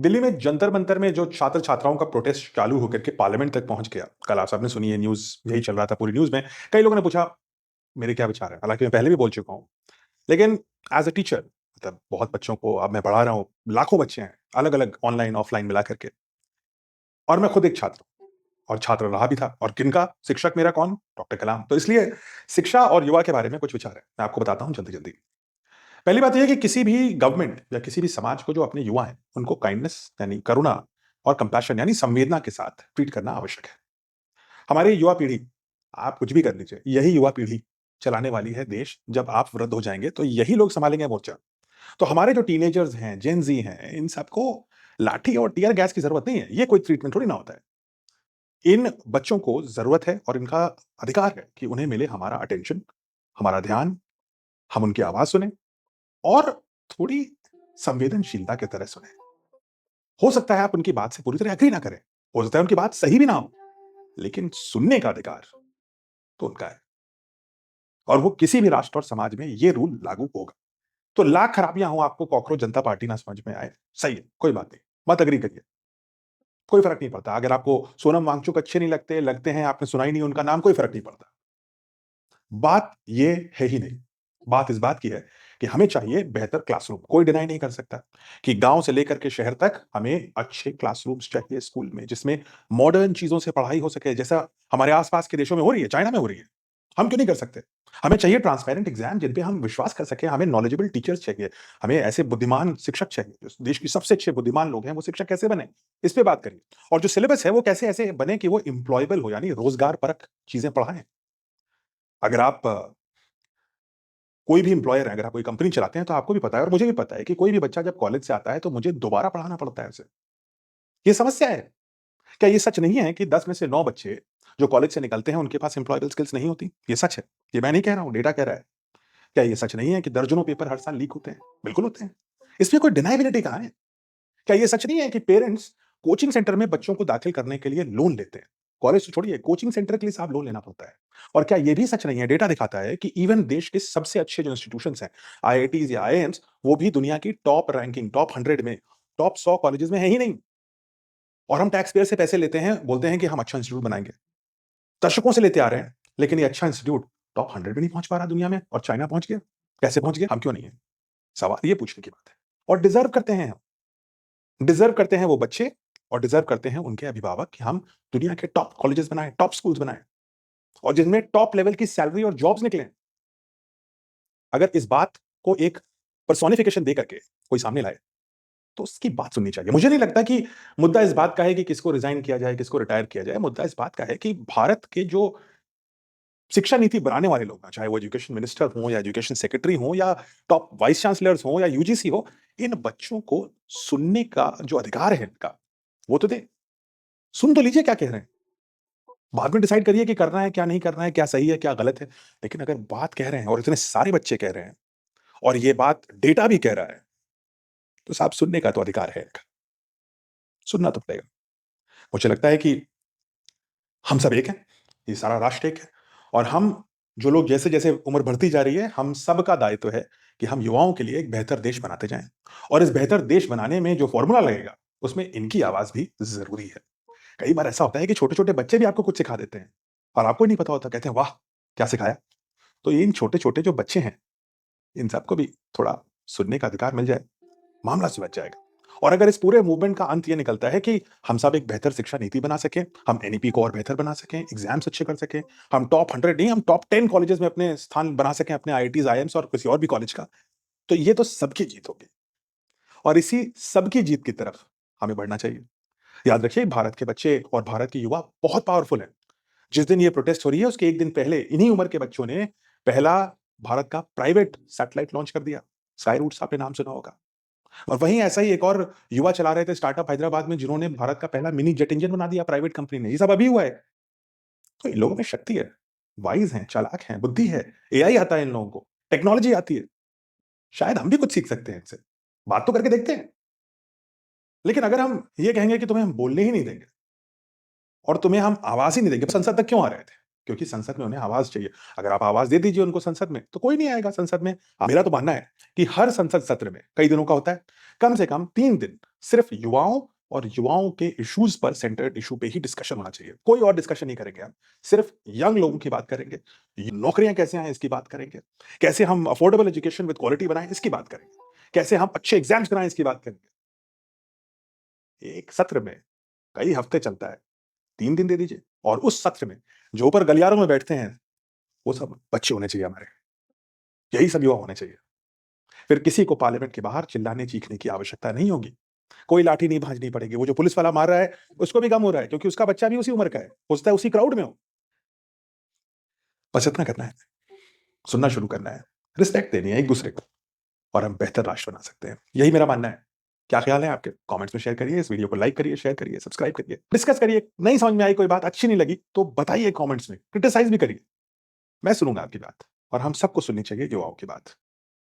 दिल्ली में जंतर मंतर में जो छात्र छात्राओं का प्रोटेस्ट चालू होकर के पार्लियामेंट तक पहुंच गया। कल आप सबने सुनी है न्यूज़, यही चल रहा था पूरी न्यूज़ में। कई लोगों ने पूछा मेरे क्या विचार है? हालाँकि मैं पहले भी बोल चुका हूँ। लेकिन एज़ अ टीचर मतलब बहुत बच्चों को अब मैं पढ़ा रहा हूँ, लाखों बच्चे हैं, अलग-अलग ऑनलाइन, ऑफलाइन मिला करके और मैं खुद एक छात्र हूँ और छात्र रहा भी था और किनका? शिक्षक मेरा कौन? डॉक्टर कलाम। तो इसलिए शिक्षा और युवा के बारे में कुछ विचार है। मैं आपको बताता हूँ जल्दी-जल्दी। पहली बात ये है कि किसी भी गवर्नमेंट या किसी भी समाज को जो अपने युवा हैं, उनको काइंडनेस यानी करुणा और कंपैशन यानी संवेदना के साथ ट्रीट करना आवश्यक है। हमारी युवा पीढ़ी, आप कुछ भी कर लीजिए, यही युवा पीढ़ी चलाने वाली है देश। जब आप वृद्ध हो जाएँगे, तो यही लोग सँभालेंगे मोर्चा। तो हमारे जो टीनेजर्स हैं, जेन ज़ी हैं, इन सबको लाठी और टियर गैस की ज़रूरत नहीं है। ये कोई ट्रीटमेंट थोड़ी ना होता है। इन बच्चों को ज़रूरत है और इनका अधिकार है कि उन्हें मिले हमारा अटेंशन, हमारा ध्यान, हम उनकी आवाज़ सुनें और थोड़ी संवेदनशीलता की तरह सुनें। हो सकता है आप उनकी बात से पूरी तरह एग्री ना करें, हो सकता है उनकी बात सही भी ना हो, लेकिन सुनने का अधिकार तो उनका है और वो किसी भी राष्ट्र और समाज में ये रूल लागू होगा। तो लाख खराबियाँ हों, आपको कॉकरोच जनता पार्टी ना समझ में आए, सही है, कोई बात नहीं, मत एग्री करिए, कोई फ़र्क नहीं पड़ता। अगर आपको सोनम वांगचुक अच्छे नहीं लगते, लगते हैं आपने सुना ही नहीं उनका नाम, कोई फ़र्क नहीं पड़ता। बात ये है ही नहीं। बात इस बात की है कि हमें चाहिए बेहतर क्लासरूम। कोई डिनाई नहीं कर सकता कि गाँव से लेकर के शहर तक हमें अच्छे क्लासरूम्स चाहिए स्कूल में, जिसमें मॉडर्न चीज़ों से पढ़ाई हो सके, जैसा हमारे आस-पास के देशों में हो रही है, चाइना में हो रही है। हम क्यों नहीं कर सकते? हमें चाहिए ट्रांसपेरेंट एग्ज़ाम जिन पे हम विश्वास कर सकें, हमें नॉलेजेबल टीचर्स चाहिए, हमें ऐसे बुद्धिमान शिक्षक चाहिए। जो देश के सबसे अच्छे बुद्धिमान लोग हैं, वो शिक्षक कैसे बने? इस पे बात करिए और जो सिलेबस है, वो कैसे ऐसे बने कि वो एम्प्लॉयबल हो, यानी रोज़गार परक चीज़ें पढ़ाएँ। अगर आप कोई भी एम्प्लॉयर है, अगर आप कोई कंपनी चलाते हैं, तो आपको भी पता है और मुझे भी पता है कि कोई भी बच्चा जब कॉलेज से आता है, तो मुझे दोबारा पढ़ाना पड़ता है उसे। ये समस्या है। क्या ये सच नहीं है कि 10 में से 9 बच्चे जो कॉलेज से निकलते हैं, उनके पास एम्प्लॉयबल स्किल्स नहीं होती? ये सच है। ये मैं नहीं कह रहा हूँ, डेटा कह रहा है। क्या ये सच नहीं है कि दर्जनों पेपर हर साल लीक होते हैं? बिल्कुल होते हैं। इसमें कोई डिनायबिलिटी कहाँ है? क्या ये सच नहीं है कि पेरेंट्स कोचिंग सेंटर में बच्चों को दाखिल करने के लिए लोन लेते हैं? कॉलेज तो छोड़िए, कोचिंग सेंटर के लिए साहब लोन लेना पड़ता है। और क्या ये भी सच नहीं है, डेटा दिखाता है कि इवन देश के सबसे अच्छे जो इंस्टीट्यूशंस हैं, आईआईटीज़ या आईआईएम्स, वो भी दुनिया की टॉप रैंकिंग, टॉप 100 में, टॉप 100 कॉलेजेस में है ही नहीं। और हम टैक्स पेयर से पैसे लेते हैं, बोलते हैं कि हम अच्छा इंस्टीट्यूट बनाएँगे। दशकों से लेते आ रहे हैं, लेकिन ये अच्छा इंस्टीट्यूट टॉप 100 में नहीं पहुँच पा रहा दुनिया में और चाइना पहुँच गया। कैसे पहुँच गया? हम क्यों नहीं है? सवाल ये पूछने की बात है। और डिज़र्व करते हैं हम। डिज़र्व करते हैं वो बच्चे और डिज़र्व करते हैं उनके अभिभावक कि हम दुनिया के टॉप कॉलेजेस बनाएँ, टॉप स्कूल्स बनाएँ और जिनमें टॉप लेवल की सैलरी और जॉब्स निकलें। अगर इस बात को एक पर्सोनिफिकेशन दे करके कोई सामने लाए, तो उसकी बात सुननी चाहिए। मुझे नहीं लगता कि मुद्दा इस बात का है कि किसको रिज़ाइन किया जाए, किसको रिटायर किया जाए। मुद्दा इस बात का है कि भारत के जो शिक्षा नीति बनाने वाले लोग हैं, चाहे वो एजुकेशन मिनिस्टर हों या एजुकेशन सेक्रेटरी हों या टॉप वाइस चांसलर्स हों या यूजीसी हो, इन बच्चों को सुनने का जो अधिकार है इनका, वो तो दें। सुन तो लीजिए क्या कह रहे हैं। बाद में डिसाइड करिए कि करना है, क्या नहीं करना है, क्या सही है, क्या गलत है। लेकिन अगर बात कह रहे हैं और इतने सारे बच्चे कह रहे हैं और ये बात डेटा भी कह रहा है, तो साहब सुनने का तो अधिकार है इनका। सुनना तो पड़ेगा। मुझे लगता है कि हम सब एक हैं, ये सारा राष्ट्र एक है और हम जो लोग जैसे-जैसे उम्र बढ़ती जा रही है, हम सबका दायित्व है कि हम युवाओं के लिए एक बेहतर देश बनाते जाएँ और इस बेहतर देश बनाने में जो फ़ॉर्मूला लगेगा, उसमें इनकी आवाज़ भी ज़रूरी है। कई बार ऐसा होता है कि छोटे-छोटे बच्चे भी आपको कुछ सिखा देते हैं और आपको ही नहीं पता होता, कहते हैं, "वाह! क्या सिखाया?" तो इन छोटे-छोटे जो बच्चे हैं, इन सबको भी थोड़ा सुनने का अधिकार मिल जाए, मामला सुलझ जाएगा। और अगर इस पूरे मूवमेंट का अंत ये निकलता है कि हम सब एक बेहतर शिक्षा नीति बना सकें, हम एनईपी को और बेहतर बना सकें, एग्ज़ाम्स अच्छे कर सकें, हम टॉप 100 नहीं, हम टॉप 10 कॉलेजेस में अपने स्थान बना सकें, अपने आईआईटीज़, आईआईएम्स और किसी और भी कॉलेज का, तो ये तो सबकी जीत होगी और इसी सबकी जीत की तरफ हमें बढ़ना चाहिए। याद रखिए, भारत के बच्चे और भारत के युवा बहुत पावरफुल हैं। जिस दिन ये प्रोटेस्ट हो रही है, उसके 1 दिन पहले इन्हीं उम्र के बच्चों ने पहला भारत का प्राइवेट सैटेलाइट लॉन्च कर दिया। स्काई रूट्स आपने नाम सुना होगा। और वहीं ऐसा ही एक और युवा चला रहे थे स्टार्टअप हैदराबाद में, जिन्होंने भारत का पहला मिनी जेट इंजन बना दिया प्राइवेट कंपनी ने। ये सब अभी हुआ है। तो इन लोगों में शक्ति है, वाइज़ हैं, चालाक हैं, बुद्धि है, एआई आता है इन लोगों को, टेक्नोलॉजी आती है। शायद हम भी कुछ सीख सकते हैं इनसे। बात तो करके देखते हैं। लेकिन अगर हम ये कहेंगे कि तुम्हें हम बोलने ही नहीं देंगे और तुम्हें हम आवाज़ ही नहीं देंगे, संसद तक क्यों आ रहे थे? क्योंकि संसद में उन्हें आवाज़ चाहिए। अगर आप आवाज़ दे दीजिए उनको संसद में, तो कोई नहीं आएगा संसद में। मेरा तो मानना है कि हर संसद सत्र में कई दिनों का होता है, कम से कम 3 दिन सिर्फ़ युवाओं और युवाओं के इश्यूज़ पर सेंटर्ड इश्यू पे ही डिस्कशन होना चाहिए। कोई और डिस्कशन नहीं करेंगे हम। सिर्फ़ यंग लोगों की बात करेंगे, नौकरियाँ कैसे आएँ इसकी बात करेंगे, कैसे हम अफोर्डेबल एजुकेशन विद क्वालिटी बनाएँ इसकी बात करेंगे, कैसे हम अच्छे एग्ज़ाम्स कराएँ इसकी बात करेंगे। एक सत्र में कई हफ्ते चलता है, 3 दिन दे दीजिए और उस सत्र में जो ऊपर गलियारों में बैठते हैं, वो सब बच्चे होने चाहिए हमारे, यही सब युवा होने चाहिए। फिर किसी को पार्लियामेंट के बाहर चिल्लाने-चीखने की आवश्यकता नहीं होगी। कोई लाठी नहीं भाँजनी पड़ेगी, वो जो पुलिस वाला मार रहा है, उसको भी गम हो रहा है क्योंकि उसका बच्चा भी उसी उम्र का है, हो सकता है उसी क्राउड में हो। बस इतना करना है, सुनना शुरू करना है, रिस्पेक्ट देनी है एक-दूसरे को और हम बेहतर राष्ट्र बना सकते हैं। यही मेरा मानना है। क्या ख़्याल है आपके? कमेंट्स में शेयर करिए, इस वीडियो को लाइक करिए, शेयर करिए, सब्सक्राइब करिए, डिस्कस करिए। नहीं समझ में आई कोई बात, अच्छी नहीं लगी, तो बताइए कमेंट्स में, क्रिटिसाइज़ भी करिए। मैं सुनूँगा आपकी बात और हम सबको सुननी चाहिए युवाओं की बात।